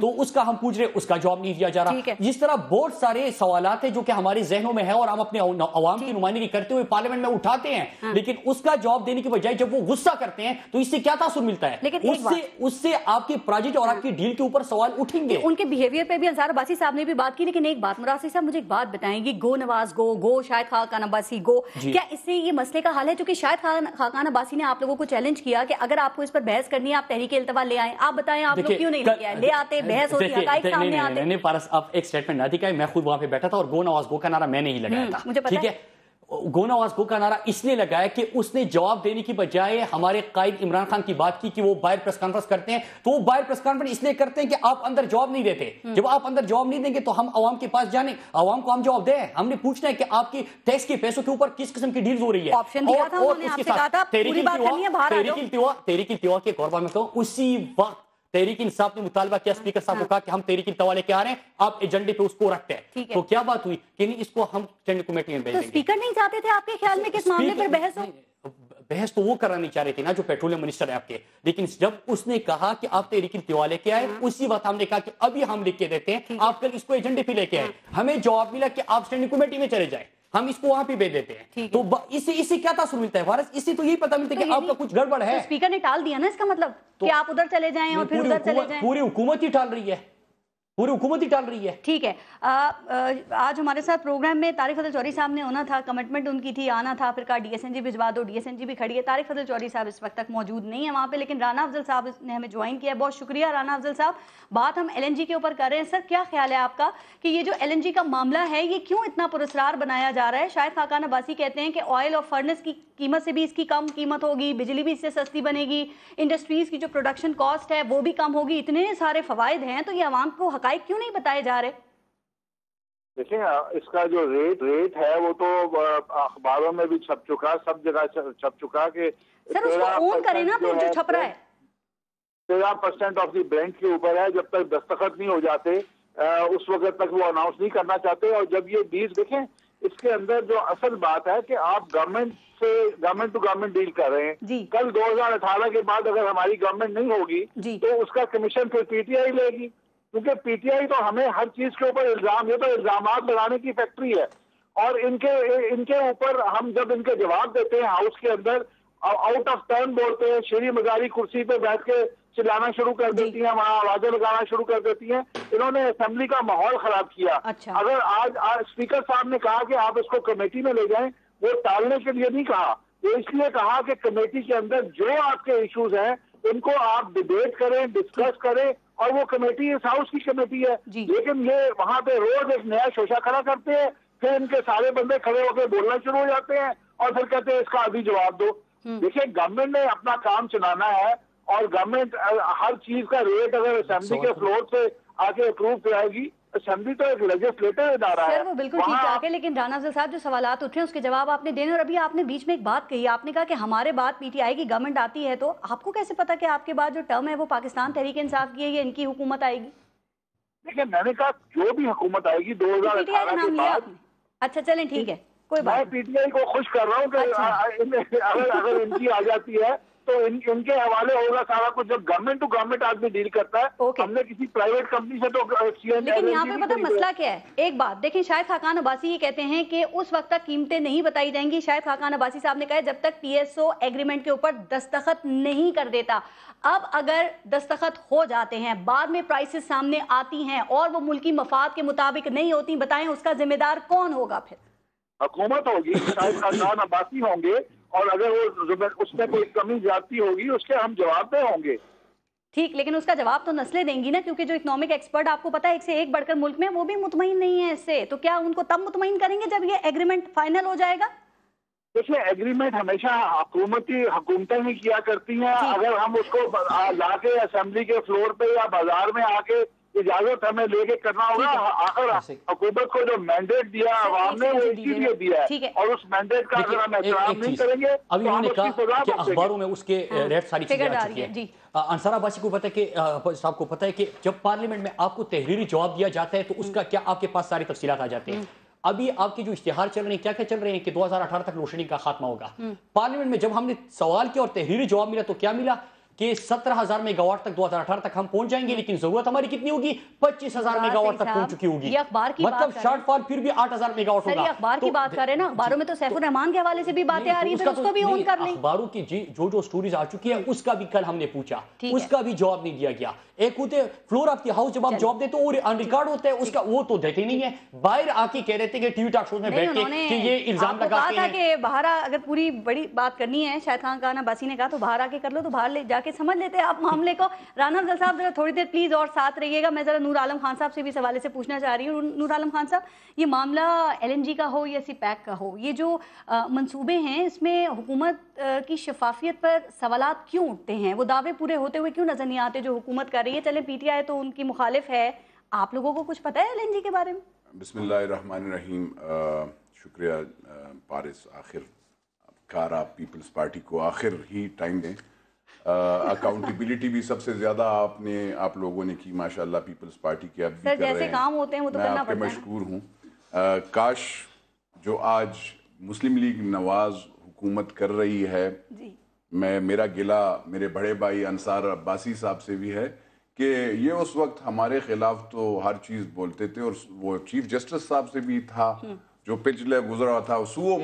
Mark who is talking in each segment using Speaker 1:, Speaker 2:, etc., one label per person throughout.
Speaker 1: تو اس کا ہم پوچھ رہے اس کا جواب نہیں دیا جا رہا. جس طرح بہت سارے سوالات ہیں جو کہ ہمارے ذہنوں میں ہے اور ہم اپنے عوام کی نمائندگی کرتے ہوئے پارلیمنٹ میں اٹھاتے ہیں, لیکن اس کا جواب دینے کی بجائے جب وہ غصہ کرتے ہیں تو اس سے کیا تاثر ملتا ہے؟ اس سے آپ کے پروجیکٹ اور آپ کی ڈیل کے اوپر سوال اٹھیں گے.
Speaker 2: ان کے بیہیویئر پہ بھی انصار عباسی صاحب نے بھی بات کی, لیکن ایک بات مراد صاحب مجھے ایک بات بتائیں گی, گو نواز گو شاہد خاقان عباسی گو, کیا اس سے یہ مسئلے کا حل ہے؟ چونکہ شاہد خاقان عباسی نے آپ لوگوں کو چیلنج کیا کہ اگر آپ کو اس پر بحث کرنی ہے آپ تحریک التوا لے آئیں. آپ بتائیں آپ لوگ کیوں نہیں لے آتے, بحث ہوتی, حقائق سامنے آتے.
Speaker 1: نہیں پارس, آپ ایک سٹیٹمنٹ نہ دکھائیں, میں خود وہاں پہ بیٹھا تھا اور گو نواز گو کا نعرہ میں نے ہی لگایا تھا, ٹھیک ہے. گو نواز گو کا نعرہ اس لیے لگایا کہ اس نے جواب دینے کی بجائے ہمارے قائد عمران خان کی بات کی کہ وہ باہر پریس کانفرنس کرتے ہیں, تو وہ باہر پریس کانفرنس اس لیے کرتے ہیں کہ آپ اندر جواب نہیں دیتے. جب آپ اندر جواب نہیں دیں گے تو ہم عوام کے پاس جانے, عوام کو ہم جواب دیں. ہم نے پوچھنا ہے کہ آپ کی ٹیکس کے پیسوں کے اوپر کس قسم کی ڈیلز ہو رہی ہے.
Speaker 2: آپشن دیا تھا انہوں نے, آپ سے کہا تھا پوری بات کرنی ہے, باہر آ جاؤ.
Speaker 1: تحریک التوا کے قربا میں کہوں اسی وقت تحریک انصاف نے مطالبہ کیا, اسپیکر صاحب کو کہا کہ ہم تحریک التوا لے کے آ رہے ہیں, آپ ایجنڈے پہ اس کو رکھتے ہیں. تو کیا بات ہوئی کہ نہیں اس کو ہم اسٹینڈنگ کمیٹی میں بھیج دیں گے.
Speaker 2: اسپیکر نہیں چاہتے تھے آپ کے خیال میں کس معاملے پر بحث ہو؟
Speaker 1: بحث تو وہ کرنا نہیں چاہ رہے تھے نا جو پیٹرولیم منسٹر ہے آپ کے, لیکن جب اس نے کہا کہ آپ تحریک التوا لے کے آئے, اسی وقت ہم نے کہا کہ ابھی ہم لکھ کے دیتے ہیں, آپ کل اس کو ایجنڈے پہ لے کے آئے. ہمیں جواب ملا کہ آپ اسٹینڈنگ کمیٹی میں چلے جائیں, ہم اس کو وہاں پہ بھیج دیتے ہیں. تو اس سے کیا تاثر ملتا ہے فارس؟ اس سے تو یہی پتہ ملتا ہے کہ آپ کا کچھ گڑبڑ ہے.
Speaker 2: اسپیکر نے ٹال دیا نا اس کا مطلب کہ آپ ادھر چلے جائیں اور پھر ادھر چلے جائیں.
Speaker 1: پوری حکومت ہی ٹال رہی ہے, پوری حکومت ہی ٹال رہی ہے.
Speaker 2: ٹھیک ہے, آج ہمارے ساتھ پروگرام میں طارق فضل چوہدری صاحب نے ہونا تھا, کمٹمنٹ ان کی تھی, آنا تھا, پھر کہا ڈی ایس این جی بھجوا دو. ڈی ایس این جی بھی کھڑی ہے, طارق فضل چوہدری صاحب اس وقت تک موجود نہیں ہے وہاں پہ, لیکن رانا افضل صاحب نے ہمیں جوائن کیا ہے. بہت شکریہ رانا افضل صاحب. بات ہم ایل این جی کے اوپر کر رہے ہیں. سر کیا خیال ہے آپ کا کہ یہ جو ایل این جی کا معاملہ ہے یہ کیوں اتنا پراسرار بنایا جا رہا ہے؟ شاہد خاقان عباسی کہتے ہیں کہ آئل اور فرنس کی قیمت سے بھی اس کی کم قیمت ہوگی, بجلی بھی اس سے سستی بنے گی, انڈسٹریز کی جو پروڈکشن کاسٹ ہے وہ بھی کم ہوگی, اتنے سارے فوائد ہیں, تو یہ عوام کو حقائق کیوں نہیں بتائے جا رہے؟
Speaker 3: دیکھیں اس کا جو ریٹ ہے وہ تو اخباروں میں بھی چھپ چکا, سب جگہ چھپ چکا کہ
Speaker 2: سر اس کو اون کریں نا پھر جو چھپ رہا ہے.
Speaker 3: 13% آف دی برینٹ کے اوپر ہے, جب تک دستخط نہیں ہو جاتے اس وقت تک وہ اناؤنس نہیں کرنا چاہتے. اور جب یہ ڈیل دیکھیں اس کے اندر جو اصل بات ہے کہ آپ گورنمنٹ سے گورنمنٹ ٹو گورنمنٹ ڈیل کر رہے ہیں. کل 2018 کے بعد اگر ہماری گورنمنٹ نہیں ہوگی تو اس کا کمیشن پھر پی ٹی آئی لے گی, کیونکہ پی ٹی آئی تو ہمیں ہر چیز کے اوپر الزام, یہ تو الزامات لگانے کی فیکٹری ہے. اور ان کے اوپر ہم جب ان کے جواب دیتے ہیں ہاؤس کے اندر, آؤٹ آف ٹرن بولتے ہیں, شیری مزاری کرسی پہ بیٹھ کے چلانا شروع کر دیتی ہیں, وہاں آوازیں لگانا شروع کر دیتی ہیں. انہوں نے اسمبلی کا ماحول خراب کیا. اگر آج اسپیکر صاحب نے کہا کہ آپ اس کو کمیٹی میں لے جائیں, وہ ٹالنے کے لیے نہیں کہا, وہ اس لیے کہا کہ کمیٹی کے اندر جو آپ کے ایشوز ہیں ان کو آپ ڈیبیٹ کریں, ڈسکس کریں, اور وہ کمیٹی اس ہاؤس کی کمیٹی ہے. لیکن یہ وہاں پہ روز ایک نیا شوشہ کھڑا کرتے ہیں, پھر ان کے سارے بندے کھڑے ہو کے بولنا شروع ہو جاتے ہیں اور پھر کہتے ہیں اس کا ابھی جواب دو. دیکھیں گورنمنٹ نے اپنا کام چلانا ہے, اور گورنمنٹ ہر چیز کا ریٹ اگر اسمبلی کے فلور سے آ کے اپروو کرائے گی, اسمبلی تو ایک لیجسلیٹر ادارہ ہے.
Speaker 2: سر وہ بالکل ٹھیک ٹھاک ہے, لیکن رانا افضل صاحب جو سوالات اٹھ رہے ہیں اس کے جواب آپ نے دینے, اور ابھی آپ نے بیچ میں ایک بات کہی, آپ نے کہا کہ ہمارے بعد پی ٹی آئی کی گورنمنٹ آتی ہے, تو آپ کو کیسے پتا کہ آپ کے بعد جو ٹرم ہے وہ پاکستان تحریک انصاف کی ہے یا ان کی حکومت آئے گی؟
Speaker 3: دیکھیں میں نے کہا جو بھی حکومت آئے گی 2018 کے بعد.
Speaker 2: اچھا چلیں ٹھیک ہے, کوئی بات.
Speaker 3: میں پی ٹی آئی کو خوش کر رہا ہوں کہ اگر ان کی آ جاتی ہے تو ان کے حوالے ہوگا سارا کچھ. جب گورنمنٹ ٹو گورنمنٹ آدمی ڈیل کرتا ہے, ہم نے کسی پرائیویٹ کمپنی سے تو.
Speaker 2: لیکن یہاں پہ پتہ مسئلہ کیا ہے, ایک بات دیکھیں, شاہد خاقان عباسی یہ کہتے ہیں کہ اس وقت تک قیمتیں نہیں بتائی جائیں گی. شاہد خاقان عباسی صاحب نے کہا جب تک پی ایس او ایگریمنٹ کے اوپر دستخط نہیں کر دیتا. اب اگر دستخط ہو جاتے ہیں, بعد میں پرائسز سامنے آتی ہیں اور وہ ملکی مفاد کے مطابق نہیں ہوتی, بتائیں اس کا ذمہ دار کون ہوگا؟ پھر
Speaker 3: حکومت ہوگی, شاہد خاقان عباسی ہوں گے, اور اگر وہ اس میں کوئی کمی زیادتی ہوگی اس کے ہم جواب دہ ہوں گے.
Speaker 2: ٹھیک, لیکن اس کا جواب تو نسلیں دیں گی نا, کیونکہ جو اکنامک ایکسپرٹ آپ کو پتا ہے ایک سے ایک بڑھ کر ملک میں, وہ بھی مطمئن نہیں ہے اس سے. تو کیا ان کو تب مطمئن کریں گے جب یہ ایگریمنٹ فائنل ہو جائے گا؟
Speaker 3: دیکھیں ایگریمنٹ ہمیشہ حکومتیں ہی کیا کرتی ہیں. اگر ہم اس کو لا کے اسمبلی کے فلور پہ یا بازار میں آ کے اجازت ہمیں لے کے کرنا ہوگا. آخر حکومت کو جو مینڈیٹ دیا عوام نے وہ اسی لیے دیا ہے, اور اس اس مینڈیٹ کا اگر ہم احترام نہیں کریں گے
Speaker 1: ابھی انہوں نے کہا کہ اخباروں میں اس کے ریٹ ساری چیزیں آ چکی ہیں. انصار عباسی کو پتہ ہے کہ صاحب کو پتہ ہے کہ جب پارلیمنٹ میں آپ کو تحریری جواب دیا جاتا ہے تو اس کا کیا آپ کے پاس ساری تفصیلات آ جاتے ہیں. ابھی آپ کے جو اشتہار چل رہے ہیں کیا چل رہے ہیں کہ 2018 تک لوڈ شیڈنگ کا خاتمہ ہوگا. پارلیمنٹ میں جب ہم نے سوال کیا اور تحریری جواب ملا تو کیا ملا کہ 17,000 میگاواٹ تک 2018 تک ہم پہنچ جائیں گے, لیکن ضرورت ہماری کتنی ہوگی, 25,000 میگاواٹ تک پہنچ چکی ہوگی. مطلب شارٹ فال پھر بھی 8,000 میگاواٹ ہوگا.
Speaker 2: سر یہ اخبار کی بات کر رہے ہیں نا, اخباروں میں تو سیف الرحمان کے حوالے سے بھی باتیں آ رہی ہیں, اس کو بھی آن کر لیں.
Speaker 1: اخباروں کی جو سٹوریز آ چکی ہیں اس کا بھی کل ہم نے پوچھا, اس کا بھی جواب نہیں دیا گیا. ایک ہوتے فلور آف دی ہاؤس, جب آپ جواب دیتے ہو آن ریکارڈ ہوتا ہے, اس کا وہ تو دیتے نہیں ہے. باہر آ کے کہہ رہے تھے کہ ٹی وی ٹاک شوز میں بیٹھ کے کہ یہ الزام لگاتے ہیں
Speaker 2: کہ باہر اگر پوری بڑی بات کرنی ہے, شاہد خان عباسی نے کہا تو باہر آ کے کر لو, تو باہر لے جا کے سمجھ لیتے ہیں آپ معاملے کو. رانا افضل صاحب ذرا تھوڑی دیر پلیز اور ساتھ رہیے گا. میں ذرا نور عالم خان صاحب سے بھی اس حوالے سے پوچھنا چاہ رہی ہوں. نور عالم خان صاحب, یہ معاملہ ایل این جی کا ہو یا سی پیک کا ہو, یہ جو منصوبے ہیں اس میں حکومت کی شفافیت پر سوالات کیوں اٹھتے ہیں؟ وہ دعوے پورے ہوتے ہوئے کیوں نظر نہیں آتے جو حکومت کر رہی ہے؟ چلے پی ٹی آئی تو ان کی مخالف ہے, آپ لوگوں کو کچھ پتہ ہے ایل این جی کے بارے میں؟
Speaker 4: بسم اللہ الرحمن الرحیم. شکریہ پارس, آخر کار آپ پیپلز پارٹی کو آخر ہی ٹائم دیں. اکاؤنٹیبلٹی بھی سب سے زیادہ آپ لوگوں نے کی ماشاءاللہ پیپلز پارٹی کی. اب
Speaker 2: سر جیسے کام ہوتے ہیں وہ تو کرنا پڑتا ہے.
Speaker 4: میں آپ کے مشکور ہوں. کاش جو آج مسلم لیگ نواز حکومت کر رہی ہے, میرا گلہ میرے بڑے بھائی انصار عباسی صاحب سے بھی ہے کہ یہ اس وقت ہمارے خلاف تو ہر چیز بولتے تھے, اور وہ چیف جسٹس صاحب سے بھی تھا جو پچھلے گزرا تھا, سو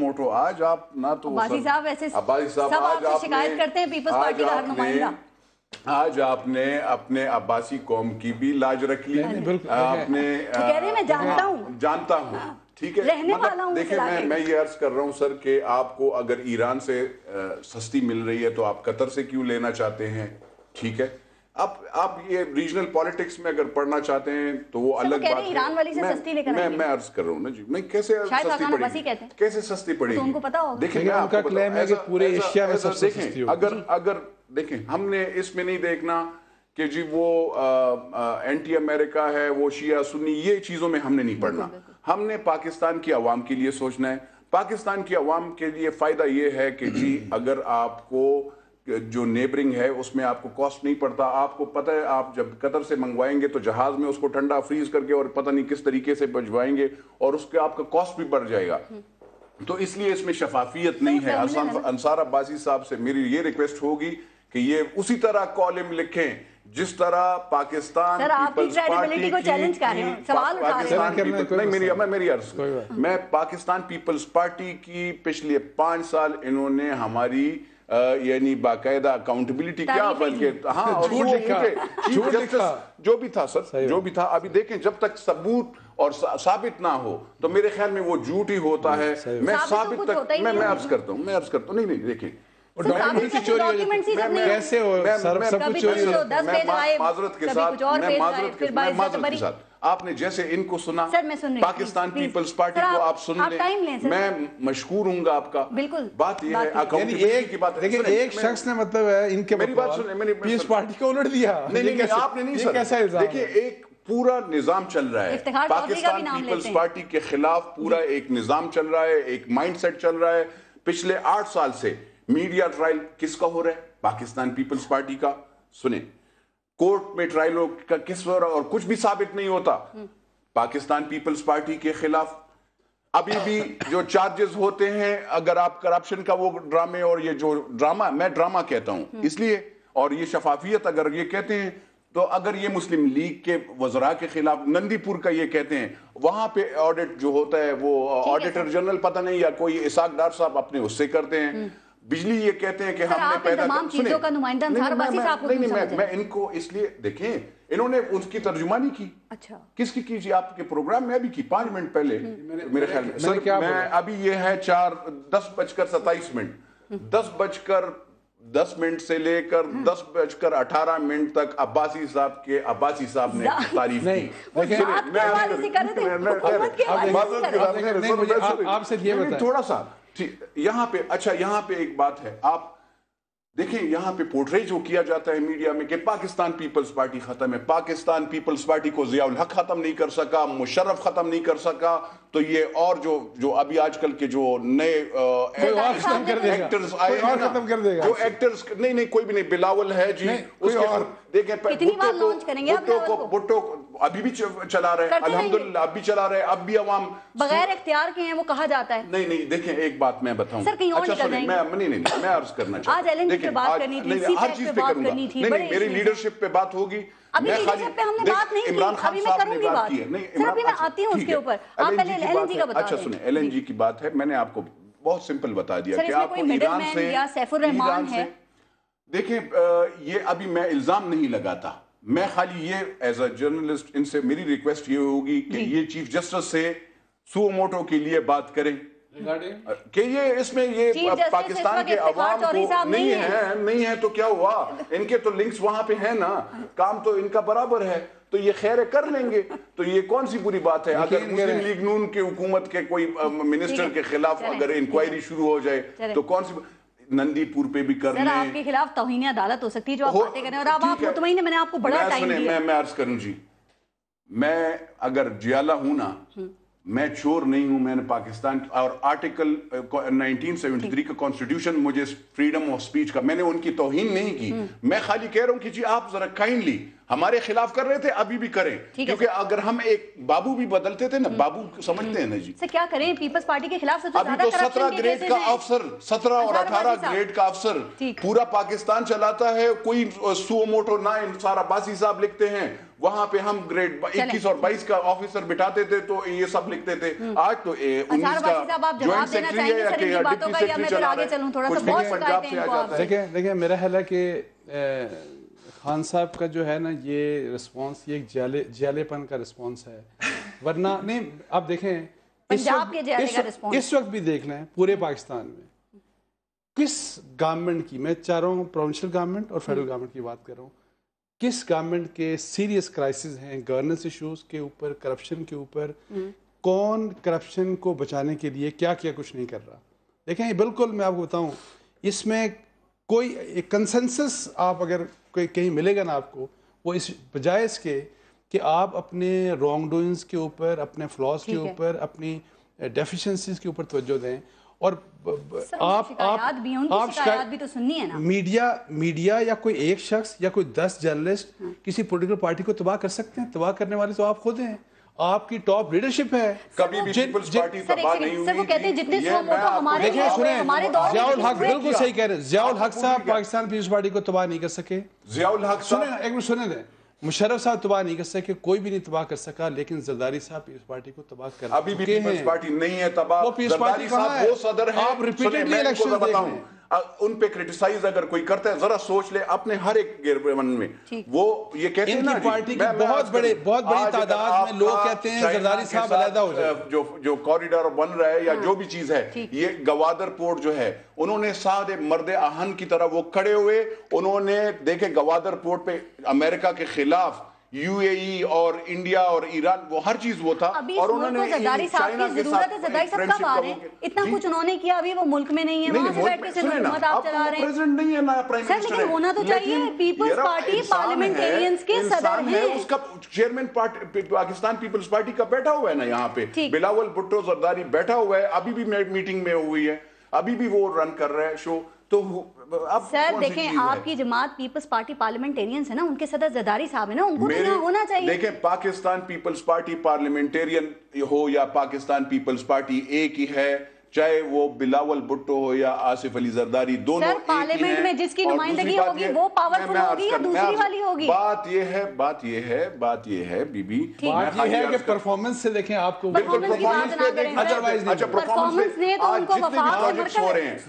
Speaker 4: موٹو. آج آپ نہ تو
Speaker 2: عباسی صاحب ایسے سب آپ سے شکایت کرتے ہیں پیپلز پارٹی کا ہر نمائندہ,
Speaker 4: آج آپ نے اپنے عباسی قوم کی بھی لاج رکھ لی. آپ نے
Speaker 2: کہہ رہے میں
Speaker 4: جانتا ہوں ٹھیک ہے. مطلب دیکھیں میں یہ عرض کر رہا ہوں سر کہ آپ کو اگر ایران سے سستی مل رہی ہے تو آپ قطر سے کیوں لینا چاہتے ہیں؟ ٹھیک ہے, آپ یہ ریجنل پالیٹکس میں اگر پڑھنا چاہتے ہیں تو وہ الگ بات ہے.
Speaker 2: ایران والی سے سستی لے کر
Speaker 4: میں عرض کر رہا ہوں نا جی, میں کیسے سستی پڑے گی؟
Speaker 2: ان کو پتا ہوگا.
Speaker 4: دیکھیں
Speaker 5: ان کا کلیم ہے کہ پورے ایشیا میں سب سے سستی ہوگی.
Speaker 4: اگر دیکھیں ہم نے اس میں نہیں دیکھنا کہ جی وہ اینٹی امریکہ ہے, وہ شیعہ سنی, یہ چیزوں میں ہم نے نہیں پڑھنا. ہم نے پاکستان کی عوام کے لیے سوچنا ہے. پاکستان کی عوام کے لیے فائدہ یہ ہے کہ جی اگر آپ کو جو نیبرنگ ہے اس میں آپ کو کاسٹ نہیں پڑتا. آپ کو پتہ ہے آپ جب قطر سے منگوائیں گے تو جہاز میں اس کو ٹھنڈا فریز کر کے اور پتہ نہیں کس طریقے سے بھجوائیں گے, اور اس کے آپ کا کاسٹ بھی بڑھ جائے گا. تو اس لیے اس میں شفافیت نہیں ہے. انصار عباسی صاحب سے میری یہ ریکویسٹ ہوگی کہ یہ اسی طرح کالم لکھیں جس طرح پاکستان پیپلز پارٹی میں پاکستان پیپلز پارٹی کی پچھلے 5 سال انہوں نے ہماری یعنی باقاعدہ اکاؤنٹیبلٹی کیا بلکہ ہاں جو بھی تھا سر, جو بھی تھا. ابھی دیکھیں جب تک ثبوت اور ثابت نہ ہو تو میرے خیال میں وہ جھوٹ ہی ہوتا ہے. میں ثابت تک میں عرض کرتا ہوں نہیں دیکھیں
Speaker 5: کیسے ہو سب کچھ چوری ہو.
Speaker 4: میں معذرت کے ساتھ آپ نے جیسے ان کو سنا پاکستان پیپلز پارٹی کو آپ سن لیں, میں مشکور ہوں گا آپ کا. بات یہ ہے اکاؤنٹیبلٹی کی بات.
Speaker 5: لیکن ایک شخص نے مطلب ہے ان کے پیپلز پارٹی کو الٹ دیا.
Speaker 4: نہیں آپ نے نہیں سر, دیکھیے ایک پورا نظام چل رہا ہے پاکستان پیپلز پارٹی کے خلاف. پورا ایک نظام چل رہا ہے, ایک مائنڈ سیٹ چل رہا ہے. پچھلے 8 سال سے میڈیا ٹرائل کس کا ہو رہا ہے؟ پاکستان پیپلز پارٹی کا. سنیں, کورٹ میں ٹرائلوں کا کس ہو رہا ہے اور کچھ بھی ثابت نہیں ہوتا پاکستان پیپلز پارٹی کے خلاف. ابھی بھی جو چارجز ہوتے ہیں, اگر آپ کرپشن کا وہ ڈرامے, اور یہ جو ڈرامہ, میں ڈرامہ کہتا ہوں اس لیے, اور یہ شفافیت اگر یہ کہتے ہیں تو اگر یہ مسلم لیگ کے وزراء کے خلاف نندی پور کا یہ کہتے ہیں, وہاں پہ آڈٹ جو ہوتا ہے وہ آڈیٹر جنرل پتہ نہیں یا کوئی اسحاق ڈار صاحب اپنے اس سے کرتے ہیں. بجلی یہ کہتے ہیں کہ ہم نے پیدا میں ان کو اس لیے دیکھیں انہوں نے ان کی ترجمانی کی. کس کی کیجیے آپ کے پروگرام میں ابھی کی 5 منٹ پہلے میرے خیال میں سر. میں ابھی یہ ہے 10:27 10:10 سے لے کر 10:18 تک عباسی صاحب نے تعریف کی.
Speaker 5: آپ سے یہ بتائیں
Speaker 4: تھوڑا سا یہاں پہ ایک بات ہے. آپ دیکھیں یہاں پہ پورٹری جو کیا جاتا ہے میڈیا میں کہ پاکستان پیپلز پارٹی ختم ہے. پاکستان پیپلز پارٹی کو ضیاء الحق ختم نہیں کر سکا, مشرف ختم نہیں کر سکا, تو یہ اور جو ابھی آج کل کے جو نئے ایکٹرز آئے ہیں جو ایکٹرز نہیں کوئی بھی نہیں, بلاول ہے جی, اس کے دیکھیں بھٹو ابھی بھی چلا رہے ہیں الحمدللہ، اب بھی چلا رہے ہیں، اب بھی عوام
Speaker 2: بغیر اختیار کے ہیں وہ کہا جاتا ہے.
Speaker 4: نہیں دیکھیں ایک بات میں بتاؤں، اچھا سنیں، میں عرض کرنا چاہتا ہوں،
Speaker 2: آج ایل این جی پہ بات کرنی تھی، سی پیک پہ بات کرنی تھی،
Speaker 4: نہیں میری لیڈرشپ پہ بات ہوگی.
Speaker 2: ابھی لیڈرشپ پہ ہم نے بات نہیں کی، ابھی میں کروں گی بات، سر ابھی میں آتی ہوں اس کے اوپر، آپ پہلے ایل این جی کا بتا دیں.
Speaker 4: اچھا سنیں، ایل این جی کی بات ہے، میں نے آپ کو بہت سمپل بتا دیا کہ آپ کو ایران سے،
Speaker 2: یا سیف الرحمان ہے،
Speaker 4: دیکھیں یہ ابھی میں الزام نہیں لگاتا، میں خالی یہ ایز اے جرنلسٹ ان سے میری ریکویسٹ یہ ہوگی کہ یہ چیف جسٹس سے سو موٹو کے لیے بات کریں کہ یہ اس میں یہ پاکستان کے عوام کو نہیں ہے تو کیا ہوا، ان کے تو لنکس وہاں پہ ہیں نا، کام تو ان کا برابر ہے، تو یہ خیر کر لیں گے، تو یہ کون سی بری بات ہے. اگر مسلم لیگ نون کے حکومت کے کوئی منسٹر کے خلاف اگر انکوائری شروع ہو جائے تو کون سی، نندی پور پہ بھی کر لیں.
Speaker 2: سر آپ کے خلاف توہین عدالت ہو سکتی ہے جو آپ باتیں کریں، اور آپ مطمئن ہیں، میں نے آپ کو بڑا ٹائم دیا.
Speaker 4: میں عرض کروں جی، میں اگر جیالہ ہوں نا، میں چور نہیں ہوں، میں نے پاکستان اور آرٹیکل 1973 کا کانسٹیٹیوشن مجھے فریڈم آف سپیچ کا، میں نے ان کی توہین نہیں کی، میں خالی کہہ رہا ہوں کہ جی آپ ذرا کائنڈلی ہمارے خلاف کر رہے تھے، ابھی بھی کریں، کیونکہ اگر ہم ایک بابو بھی بدلتے تھے نا، بابو سمجھتے ہیں نا جی،
Speaker 2: سر کیا کریں پیپلز پارٹی کے خلاف
Speaker 4: ابھی تو 17 گریڈ کا افسر، 17 اور 18 گریڈ کا افسر پورا پاکستان چلاتا ہے، کوئی سو موٹو نہ سارا باسی صاحب لکھتے ہیں، وہاں پہ ہم گریڈ 21 اور 22 کا آفیسر بٹھاتے تھے تو یہ سب لکھتے تھے. آج تو 19 کا جوائنٹ سیکرٹری ہے یا کہ ڈپٹی سیکرٹری چلا رہا ہے، کچھ نہیں پنجاب سے آ جاتا ہے.
Speaker 5: دیکھیں میرا خیال ہے کہ خان صاحب کا جو ہے نا یہ رسپانس، یہ ایک جیالے پن کا رسپانس ہے، ورنہ نہیں. آپ دیکھیں
Speaker 2: پنجاب کے جیالے کا رسپانس
Speaker 5: اس وقت بھی دیکھ لیں پورے پاکستان میں کس گورنمنٹ کی، میں چاہ رہا ہوں پروونشل گورنمنٹ اور فیڈرل گورنمنٹ کی بات کر رہا ہوں، کس گورنمنٹ کے سیریس کرائسس ہیں گورننس ایشوز کے اوپر، کرپشن کے اوپر، کون کرپشن کو بچانے کے لیے کیا کچھ نہیں کر رہا. دیکھیں یہ بالکل میں آپ کو بتاؤں، اس میں کوئی کنسنسس آپ اگر کوئی کہیں ملے گا نا آپ کو، وہ اس بجائے اس کے کہ آپ اپنے رانگ ڈوئنگز کے اوپر، اپنے فلاز کے اوپر، اپنی ڈیفیشنسیز کے اوپر توجہ دیں. اور آپ
Speaker 2: شکایات بھی تو سننی ہے نا.
Speaker 5: میڈیا یا کوئی ایک شخص یا کوئی 10 جرنلسٹ کسی پولیٹیکل پارٹی کو تباہ کر سکتے ہیں؟ تباہ کرنے والے تو آپ خود ہیں، آپ کی ٹاپ لیڈرشپ ہے.
Speaker 4: کبھی بھی پیپلز پارٹی تباہ نہیں ہوئی.
Speaker 2: سر وہ کہتے ہیں جتنے سو موٹو ہمارے
Speaker 5: ضیاء الحق بالکل صحیح کہہ رہے ہیں، ضیاء الحق صاحب پاکستان پیپلز پارٹی کو تباہ نہیں کر سکے.
Speaker 4: ضیاء الحق
Speaker 5: سنیں ایک منٹ سنیں دیں، مشرف صاحب تباہ نہیں کر سکے، کوئی بھی نہیں تباہ کر سکا، لیکن زرداری صاحب پیپلز پارٹی کو تباہ کر چکے ہیں.
Speaker 4: ابھی بھی پیپلز پارٹی نہیں ہے تباہ.
Speaker 5: زرداری صاحب
Speaker 4: وہ صدر ہیں.
Speaker 5: آپ ریپیٹڈلی الیکشن
Speaker 4: بتاؤں ان پہ کرٹیسائز اگر کوئی کرتا ہے ذرا سوچ لے اپنے ہر ایک گیرون میں. وہ یہ کہتے ہیں نا
Speaker 5: پارٹی کی بہت بڑی تعداد میں لوگ کہتے ہیں زرداری صاحب علیحدہ ہو جائے.
Speaker 4: جو کوریڈور بن رہا ہے یا جو بھی چیز ہے، یہ گوادر پورٹ جو ہے، انہوں نے سادے مرد آہن کی طرح وہ کھڑے ہوئے، انہوں نے دیکھے گوادر پورٹ پہ امریکہ کے خلاف یو اے ای اور انڈیا اور ایران، وہ ہر چیز وہ تھا.
Speaker 2: اور انہوں نے زرداری صاحب کی ضرورت ہے، زرداری صاحب کب آ رہے ہیں؟ اتنا کچھ انہوں نے کیا، ابھی وہ ملک میں نہیں ہے، وہاں سے بیٹھ کے حکومت آپ چلا رہے ہیں.
Speaker 4: پریزیڈنٹ نہیں ہے نا پرائم منسٹر ہے.
Speaker 2: لیکن ہونا تو چاہیے، پیپلز پارٹی پارلیمنٹیرینز کے صدر ہیں.
Speaker 4: اس کا چیئرمین پاکستان پیپلز پارٹی کا بیٹھا ہوا ہے نا یہاں پہ، بلاول بھٹو زرداری بیٹھا ہوا ہے، ابھی بھی میٹنگ میں ہوئی ہے، ابھی بھی وہ رن کر رہا ہے شو. تو
Speaker 2: سر دیکھیں آپ کی جماعت پیپلز پارٹی پارلیمنٹیرینز ہے نا، ان کے صدر زرداری صاحب ہے نا، ان کو تو ہونا چاہیے.
Speaker 4: دیکھیں پاکستان پیپلز پارٹی پارلیمنٹیرین ہو یا پاکستان پیپلز پارٹی ایک ہی ہے، چاہے وہ بلاول بھٹو ہو یا آصف علی زرداری، دونوں ایک ہی ہیں.
Speaker 2: پارلیمنٹ میں جس کی نمائندگی ہوگی وہ پاورفل ہوگی یا دوسری والی ہوگی؟
Speaker 4: بات یہ ہے بی بی،
Speaker 5: بات یہ ہے کہ پرفارمنس سے دیکھیں آپ کو
Speaker 2: پرفارمنس کی بات نہ کریں. پرفارمنس نے تو ان کو وفاق سے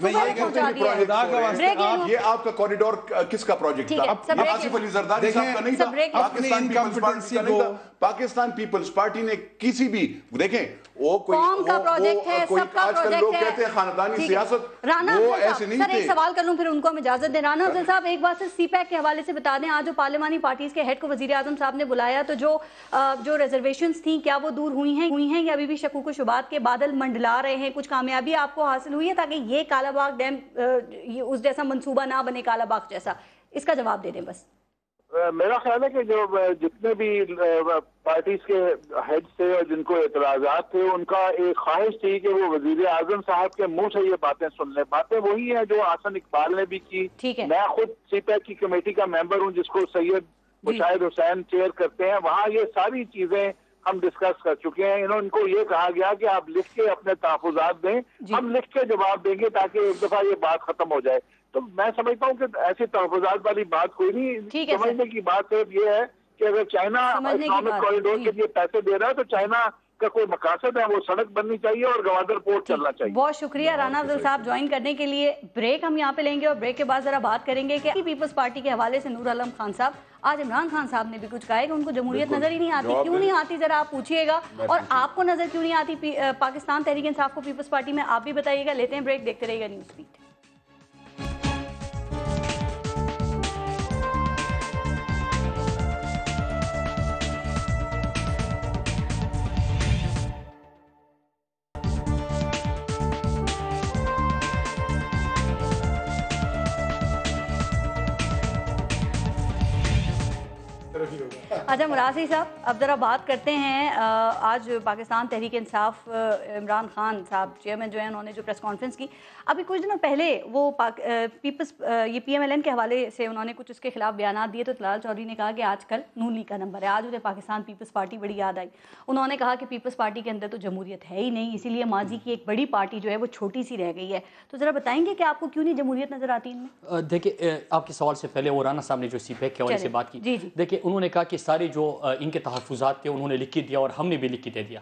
Speaker 2: بڑھ کر
Speaker 4: یہ آپ کا کوریڈور کس کا پروجیکٹ تھا؟ آصف علی زرداری صاحب کا نہیں تھا، پاکستان پیپلز پارٹی کا نہیں تھا. پاکستان پیپلز پارٹی نے کسی بھی، دیکھیں وہ کوئی آج کل لوگ کہتے ہیں خاندانی سیاست، وہ ایسے نہیں تھے.
Speaker 2: سر ایک سوال کر لوں پھر ان کو ہم اجازت دیں. رانا افضل صاحب ایک بات سے سی پیک کے حوالے سے بتا دیں، آج جو پارلیمانی پارٹیز کے ہیڈ کو وزیر اعظم صاحب نے بلایا تو جو ریزرویشنز تھیں کیا وہ دور ہوئی ہیں یا ابھی بھی شکوک و شبہات کے بادل منڈلا رہے ہیں؟ کچھ کامیابی آپ کو حاصل ہوئی ہے تاکہ یہ کالا باغ ڈیم اس جیسا منصوبہ نہ بنے، کالا باغ جیسا؟ اس کا جواب دے دیں بس.
Speaker 3: میرا خیال ہے کہ جو جتنے بھی پارٹیز کے ہیڈ تھے اور جن کو اعتراضات تھے، ان کا ایک خواہش تھی کہ وہ وزیر اعظم صاحب کے منہ سے یہ باتیں سن لیں. باتیں وہی ہیں جو حسن اقبال نے بھی کی. میں خود سی پیک کی کمیٹی کا ممبر ہوں جس کو سید مشاہد حسین چیئر کرتے ہیں، وہاں یہ ساری چیزیں ہم ڈسکس کر چکے ہیں. ان کو یہ کہا گیا کہ آپ لکھ کے اپنے تحفظات دیں، ہم لکھ کے جواب دیں گے تاکہ ایک دفعہ یہ بات ختم ہو جائے. تو میں سمجھتا ہوں کہ ایسی تحفظات والی بات کوئی نہیں. سمجھنے کی بات صرف یہ ہے کہ اگر چائنا اکنامک کوریڈور کے لیے پیسے دے رہا ہے تو چائنا کا کوئی مقاصد ہے، وہ سڑک بننی چاہیے اور گوادر پورٹ چلنا چاہیے.
Speaker 2: بہت شکریہ رانا افضل صاحب جوائن کرنے کے لیے. بریک ہم یہاں پہ لیں گے اور بریک کے بعد ذرا بات کریں گے کہ پیپلز پارٹی کے حوالے سے نور عالم خان صاحب، آج عمران خان صاحب نے بھی کچھ کہا ہے کہ ان کو جمہوریت نظر ہی نہیں آتی. کیوں نہیں آتی ذرا آپ پوچھئے گا، اور آپ کو نظر کیوں نہیں آتی پاکستان تحریک انصاف کو پیپلز پارٹی میں، آپ بھی بتائیے گا. لیتے ہیں بریک، دیکھتے رہیے گا نیوز بیٹ. اچھا مراسی صاحب، اب ذرا بات کرتے ہیں. آج پاکستان تحریک انصاف عمران خان صاحب چیئرمین جو ہیں، انہوں نے جو پریس کانفرنس کی ابھی کچھ دنوں پہلے، وہ پیپلز یہ پی ایم ایل این کے حوالے سے انہوں نے کچھ اس کے خلاف بیانات دیے. تو طلال چودھری نے کہا کہ آج کل نون لیگ کا نمبر ہے. آج مجھے پاکستان پیپلز پارٹی بڑی یاد آئی. انہوں نے کہا کہ پیپلز پارٹی کے اندر تو جمہوریت ہے ہی نہیں، اسی لیے ماضی کی ایک بڑی پارٹی جو ہے وہ چھوٹی سی رہ گئی ہے. تو ذرا بتائیں گے کہ آپ کو کیوں نہیں جمہوریت نظر آتی ان میں؟
Speaker 1: دیکھیں، آپ کے سوال سے پہلے وہ رانا صاحب نے جو سی پیک کے حوالے سے بات کی، دیکھیں انہوں نے کہا کہ سارے جو ان کے تحفظات تھے انہوں نے لکھ کے دیا اور ہم نے بھی لکھ کے دے دیا.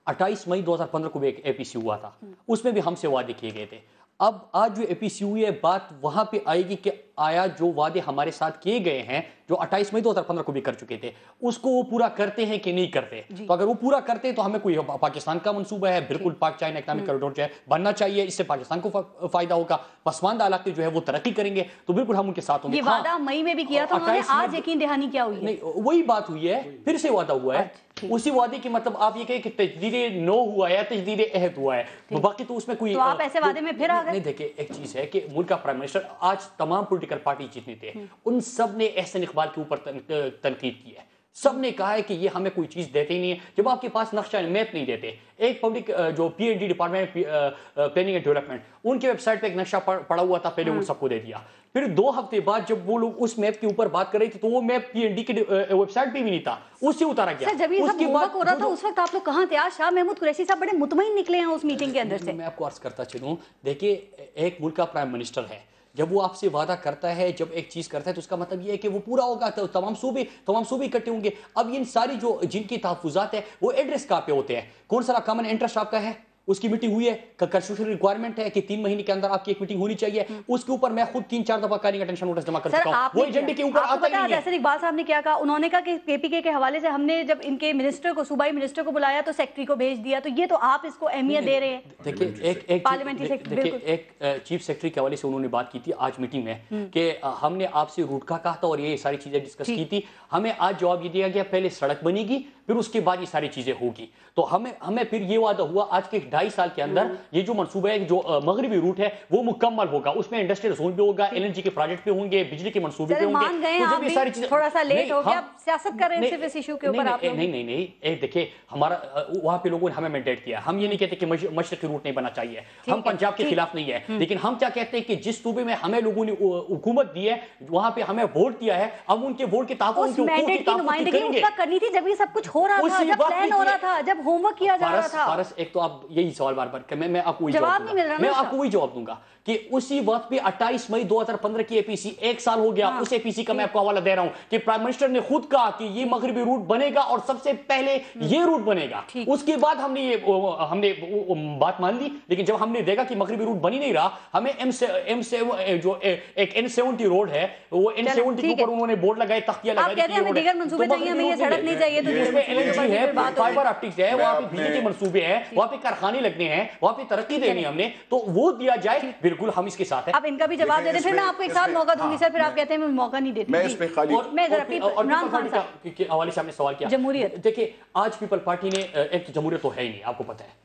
Speaker 1: 28 مئی 2015 کو بھی ایک اے پی سی ہوا تھا، اس میں بھی ہم سے وعدے کیے گئے تھے. اب آج جو اے پی سی ہوئی ہے، بات وہاں پہ آئے گی کہ آیا جو وعدے ہمارے ساتھ کیے گئے ہیں، جو 28 مئی 2015 کو بھی کر چکے تھے، اس کو وہ پورا کرتے ہیں کہ نہیں کرتے. تو اگر وہ پورا کرتے تو ہمیں کوئی پاکستان کا منصوبہ ہے، بالکل پاک چائنا اکنامک کوریڈور جو ہے بننا چاہیے، اس سے پاکستان کو فائدہ ہوگا، پسماندہ علاقے جو ہے وہ ترقی کریں گے، تو بالکل ہم ان کے ساتھ ہوں گے.
Speaker 2: یہ وعدہ مئی میں بھی کیا تھا انہوں نے، آج یقین دہانی کیا ہوئی ہے؟
Speaker 1: نہیں، وہی بات ہوئی ہے، پھر سے وعدہ ہوا ہے. اسی وعدے کی مطلب آپ یہ کہیں کہ تجدید نو ہوا ہے، تجدید عہد ہوا ہے، باقی تو اس میں کوئی.
Speaker 2: تو آپ ایسے وعدے میں پھر آ گئے.
Speaker 1: نہیں، دیکھیں ایک چیز ہے کہ ملک کا پرائم منسٹر، آج تمام پولیٹیکل پارٹی جتنے تھے ان سب نے احسن اقبال کے اوپر تنقید کی ہے. سب نے کہا ہے کہ یہ ہمیں کوئی چیز دیتے ہی نہیں ہے. جب آپ کے پاس نقشہ میپ نہیں دیتے، ایک پبلک جو P N D department planning and development, ان کے ویب سائٹ پہ ایک نقشہ پڑا ہوا تھا، پہلے ان سب کو دے دیا. پھر 2 ہفتے بعد جب وہ لوگ اس میپ کے اوپر بات کر رہے تھے تو وہ میپ پی این ڈی کے ویب سائٹ پہ بھی نہیں تھا، اس سے اتارا گیا.
Speaker 2: جب یہ سب ہوم ورک ہو رہا تھا اس وقت آپ لوگ کہاں تھے؟ آج شاہ محمود قریشی صاحب بڑے مطمئن نکلے ہیں اس میٹنگ کے اندر سے.
Speaker 1: میں آپ کو عرض کرتا چلوں، دیکھیے ایک ملک کا پرائم منسٹر ہے، جب وہ آپ سے وعدہ کرتا ہے، جب ایک چیز کرتا ہے تو اس کا مطلب یہ ہے کہ وہ پورا ہوگا، تو تمام صوبے اکٹھے ہوں گے. اب ان ساری جو جن کی تحفظات ہے وہ ایڈریس کہاں پہ ہوتے ہیں؟ کون سا کامن انٹرسٹ آپ کا ہے؟ اس کی میٹنگ ہوئی ہے، کنسٹیٹیوشنل ریکوائرمنٹ ہے کہ 3 مہینے کے اندر آپ کی ایک میٹنگ ہونی چاہیے. اس کے اوپر میں خود 3-4 دفعہ کالنگ اٹینشن نوٹس جمع کر چکا ہوں، وہ ایجنڈے کے اوپر آتا ہی نہیں ہے.
Speaker 2: احسن اقبال صاحب نے کیا کہا؟ انہوں نے کہا کہ کے پی کے حوالے سے ہم نے جب ان کے منسٹر کو، صوبائی منسٹر کو بلایا تو سیکٹری کو بھیج دیا. تو یہ تو آپ اس کو اہمیت دے رہے ہیں.
Speaker 1: دیکھیں ایک چیف سیکرٹری کے حوالے سے انہوں نے بات کی تھی آج میٹنگ میں کہ ہم نے آپ سے روٹ کا کہا تھا اور یہ ساری چیزیں ڈسکس کی تھی. ہمیں آج جواب یہ دیا گیا پہلے سڑک بنے گی پھر اس کے بعد یہ ساری چیزیں ہوگی. تو ہمیں پھر یہ وعدہ ہوا آج کے 2.5 سال کے اندر یہ جو منصوبہ ہے، جو مغربی روٹ ہے وہ مکمل ہوگا. اس میں انڈسٹریل زون بھی ہوگا، ایل این جی کے پروجیکٹ بھی ہوں گے، بجلی کے منصوبے بھی ہوں گے.
Speaker 2: تھوڑا سا لیٹ ہو گیا، سیاست کر رہے ہیں صرف اس ایشو کے اوپر.
Speaker 1: نہیں، دیکھیں ہمارا وہاں پہ لوگوں نے ہمیں مینڈیٹ کیا. ہم یہ نہیں کہتے کہ مشرقی روٹ نہیں بننا چاہیے، ہم پنجاب کے خلاف نہیں ہے، لیکن ہم کیا کہتے ہیں کہ جس صوبے میں ہمیں لوگوں نے حکومت دی ہے، وہاں پہ ہمیں ووٹ دیا ہے، اب ان کے ووٹ کے تحفظ
Speaker 2: نمائندگی کرنی تھی جب یہ سب کچھ ہو رہا تھا، جب پلان ہو رہا تھا، جب ہوم ورک کیا جا رہا تھا.
Speaker 1: ایک تو آپ یہی سوال بار بار میں آپ کو وہی جواب دوں گا کہ اسی وقت پہ 28 مئی 2015 کی اے پی سی 1 سال ہو گیا. اس اے پی سی کا میں آپ کو حوالہ دے رہا ہوں کہ پرائم منسٹر نے خود کہا کہ یہ مغربی روٹ بنے گا اور سب سے پہلے یہ روٹ بنے گا. اس کے بعد ہم نے بات مان لی، لیکن جب ہم نے دیکھا کہ مغربی روٹ بن ہی نہیں رہا، ہمیں M7 جو ایک N70 روڈ ہے، وہ N70 کے اوپر انہوں نے بورڈ لگائے، تختیاں لگائے،
Speaker 2: دیگر منصوبے چاہیے، ہمیں یہ سڑک نہیں چاہیے.
Speaker 1: اس میں LNG ہے، فائبر آپٹکس ہے، وہاں پہ بجلی کے منصوبے ہیں، وہاں پہ کارخانے لگنے ہیں، وہاں پہ ترقی دینی ہم نے، تو وہ دیا جائے. بالکل ہم اس کے ساتھ ہیں.
Speaker 2: اب ان کا بھی جواب دے دیں، پھر میں آپ کو ایک ساتھ موقع دوں گی سر. پھر آپ کہتے ہیں میں موقع نہیں دیتی.
Speaker 4: میں اس پہ خالی
Speaker 2: عمران خان صاحب
Speaker 1: کے حوالے سے ہم نے سوال کیا.
Speaker 2: جمہوریت،
Speaker 1: دیکھیں آج پیپل پارٹی نے ایک جمہوریت تو ہے ہی نہیں، آپ کو پتہ ہے.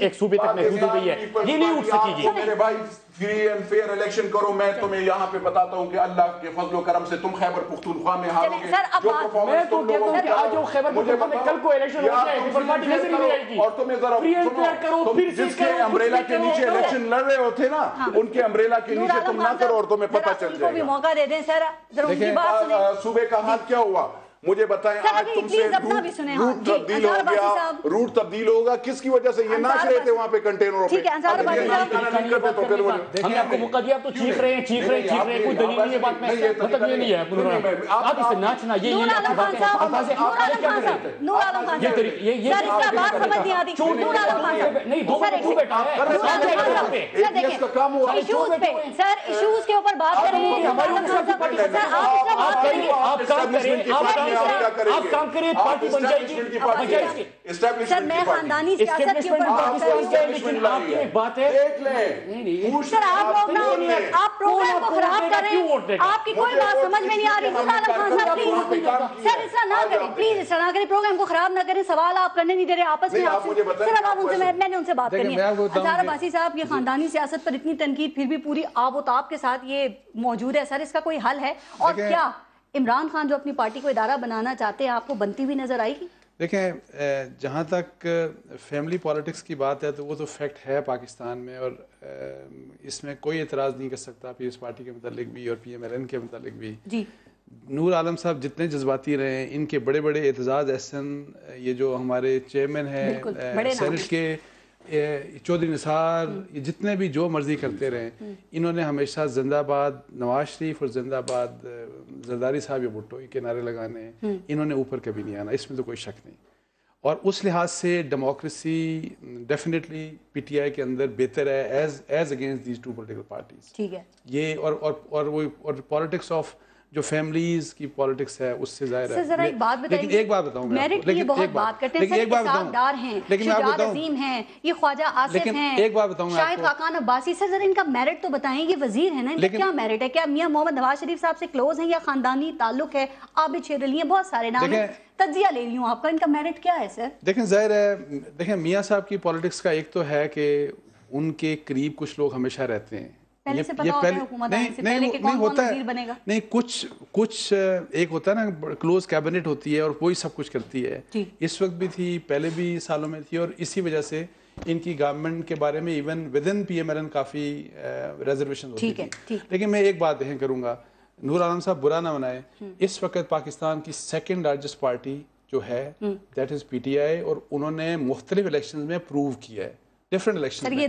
Speaker 1: ایک صوبے تک محدود ہو گئی ہے, یہ نہیں اٹھ سکے گی.
Speaker 4: میرے بھائی فری اینڈ فیئر الیکشن کرو, میں تمہیں یہاں پہ بتاتا ہوں کہ اللہ کے فضل و کرم سے تم خیبر پختونخوا میں ہارو گے.
Speaker 1: میں تو کہتا ہوں کہ آج خیبر پختونخوا میں کل کو الیکشن ہو جائے پیپل پارٹی نظر نہیں آئے گی.
Speaker 4: اور تمہیں ذرا سنو, جس کے امبریلا کے نیچے الیکشن لڑ رہے ہوتے نا, ان کے امبریلا کے نیچے تم نہ کرو اور تمہیں پتہ چل جائے گا.
Speaker 2: موقع دے دیں سر, ذرا ان کی بات سنیں.
Speaker 4: صوبے کا حال کیا ہوا مجھے بتائیں. آج تم سے روٹ تبدیل ہو گیا, روٹ تبدیل ہوگا کس کی وجہ سے؟ یہ ناچ رہے تھے وہاں پہ کنٹینروں پہ.
Speaker 1: ہم نے آپ کو موقع دیا تو چیخ رہے ہیں, کوئی دلیل نہیں ہے بات میں, مطلب یہ نہیں ہے آپ اسے ناچنا, یہ
Speaker 2: ایشوز کے اوپر بات
Speaker 1: آپ کام کریں, پارٹی بن جائے گی.
Speaker 2: سر میں خاندانی سیاست کے اوپر بات کر رہی ہوں,
Speaker 1: لیکن آپ کی ایک بات ہے
Speaker 2: سر آپ لوگ آپ پروگرام کو خراب کر رہے ہیں, آپ کی کوئی بات سمجھ میں نہیں آ رہی. نور عالم خان صاحب پلیز سر اس طرح نہ کریں, پلیز اس طرح نہ کریں, پروگرام کو خراب نہ کریں. سوال آپ کرنے نہیں دے رہے آپس میں, آپ سے صرف آپ ان سے, میں نے ان سے بات کرنی ہے. انصار عباسی صاحب, یہ خاندانی سیاست پر اتنی تنقید پھر بھی پوری آب و تاب کے ساتھ یہ موجود ہے سر, اس کا کوئی حل ہے؟ اور کیا عمران خان جو اپنی پارٹی کو ادارہ بنانا چاہتے ہیں آپ کو بنتی ہوئی نظر آئے گی؟
Speaker 5: دیکھیں, جہاں تک فیملی پالیٹکس کی بات ہے تو وہ تو فیکٹ ہے پاکستان میں, اور اس میں کوئی اعتراض نہیں کر سکتا پیپلز پارٹی کے متعلق بھی اور پی ایم ایل این کے متعلق بھی.
Speaker 2: جی
Speaker 5: نور عالم صاحب جتنے جذباتی رہے ہیں, ان کے بڑے بڑے اعتزاز احسن, یہ جو ہمارے چیئرمین ہیں سینٹ کے چودھری نثار, یہ جتنے بھی جو مرضی کرتے رہے, انہوں نے ہمیشہ زندہ آباد نواز شریف اور زندہ آباد زرداری صاحب یا بھٹو کے نعرے لگانے, انہوں نے اوپر کبھی نہیں آنا, اس میں تو کوئی شک نہیں. اور اس لحاظ سے ڈیموکریسی ڈیفینیٹلی پی ٹی آئی کے اندر بہتر ہے as against these two political parties.
Speaker 2: ٹھیک ہے,
Speaker 5: یہ اور پالیٹکس آف جو فیملیز کی پالیٹکس ہے اس سے ظاہر ہے.
Speaker 2: ذرا ایک بات بتائیے,
Speaker 5: لیکن ایک بات بتاؤں میں,
Speaker 2: لیکن بہت بات کرتے ہیں سر, اقتصاددار ہیں, شجاعت عظیم ہیں, یہ خواجہ آصف ہیں,
Speaker 5: ایک بات بتاؤں میں,
Speaker 2: شاہد خاقان عباسی. سر ذرا ان کا میرٹ تو بتائیں, یہ وزیر ہیں نا, ان کا کیا میرٹ ہے؟ کیا میاں محمد نواز شریف صاحب سے کلوز ہیں یا خاندانی تعلق ہے؟ عابد شیر علی ہیں, بہت سارے نام ہیں, تجزیہ لے لوں آپ کا, ان کا میرٹ کیا ہے سر؟
Speaker 5: دیکھیں ظاہر ہے, دیکھیں میاں صاحب کی پالیٹکس کا ایک تو ہے کہ ان کے قریب کچھ لوگ ہمیشہ رہتے ہیں. نہیں ہوتا ہے, نہیں کچھ ایک ہوتا ہے نا, کلوز کیبنٹ ہوتی ہے اور وہی سب کچھ کرتی ہے. اس وقت بھی تھی, پہلے بھی سالوں میں تھی, اور اسی وجہ سے ان کی گورنمنٹ کے بارے میں even within P M L N کافی ریزرویشن ہوتی تھی. لیکن میں ایک بات ذہن کروں گا, نور عالم صاحب برا نہ منائے, اس وقت پاکستان کی سیکنڈ لارجسٹ پارٹی جو ہے دیٹ از پی ٹی آئی, اور انہوں نے مختلف الیکشنز میں پروو کیا ہے ڈفرنٹ الیکشن میں,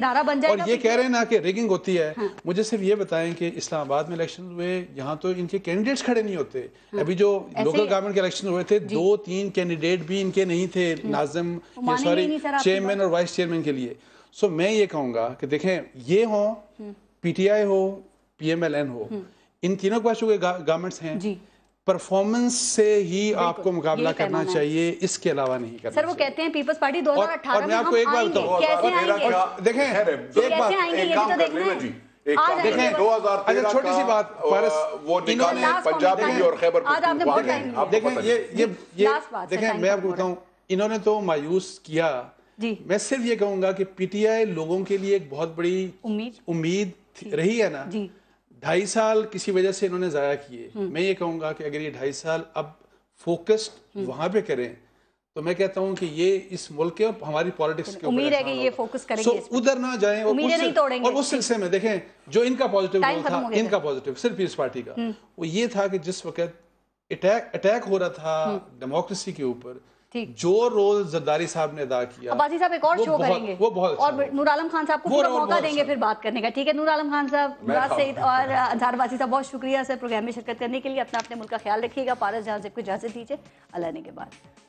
Speaker 5: اور یہ کہہ رہے ہیں نا کہ ریگنگ ہوتی ہے. مجھے صرف یہ بتائیں کہ اسلام آباد میں الیکشن ہوئے, یہاں تو ان کے کینڈیڈیٹس کھڑے نہیں ہوتے. ابھی جو لوکل گورنمنٹ کے الیکشن ہوئے تھے, 2-3 کینڈیڈیٹ بھی ان کے نہیں تھے ناظم, چیئرمین اور وائس چیئرمین کے لیے. سو میں یہ کہوں گا کہ دیکھیں, یہ ہوں پی ٹی آئی ہو, پی ایم ایل این ہو, ان تینوں کے پاس جو گورنمنٹس ہیں, پرفارمنس سے ہی آپ کو مقابلہ کرنا چاہیے, اس کے علاوہ نہیں کرنا.
Speaker 2: سر وہ کہتے ہیں پیپلز پارٹی 2018 میں ہم
Speaker 5: آئیں گے,
Speaker 2: کیسے آئیں گے؟
Speaker 5: دیکھیں ایک بات,
Speaker 4: ایک کام کر لیں جی, دیکھیں 2013
Speaker 5: چھوٹی سی بات,
Speaker 4: وہ نکالیں پنجابی اور خیبر پختونخوا.
Speaker 5: دیکھیں میں آپ کو بتاؤں, انہوں نے تو مایوس کیا. میں صرف یہ کہوں گا کہ پی ٹی آئی لوگوں کے لیے ایک بہت بڑی امید رہی ہے نا. 2.5 سال کسی وجہ سے انہوں نے ضائع کیے. میں یہ کہوں گا کہ اگر یہ 2.5 سال اب فوکسڈ وہاں پہ کریں تو میں کہتا ہوں کہ یہ اس ملک کے اور ہماری پالیٹکس کے
Speaker 2: امید ہے کہ یہ فوکس کریں گے,
Speaker 5: ادھر نہ جائیں. اور اس سلسلے میں دیکھیں جو ان کا پازیٹیو رول تھا, ان کا پازیٹیو صرف پیپلز پارٹی کا, وہ یہ تھا کہ جس وقت اٹیک ہو رہا تھا ڈیموکریسی کے اوپر, جو رول زرداری صاحب نے ادا کیا.
Speaker 2: عباسی صاحب ایک اور شو کریں گے اور نور عالم خان صاحب کو پورا موقع دیں گے پھر بات کرنے کا. ٹھیک ہے, نور عالم خان صاحب, مراد سعید اور انصار عباسی صاحب, بہت شکریہ سر پروگرام میں شرکت کرنے کے لیے. اپنے ملک کا خیال رکھیے گا. پارس جہاں سے کو اجازت دیجیے, اللہ نے کے بعد.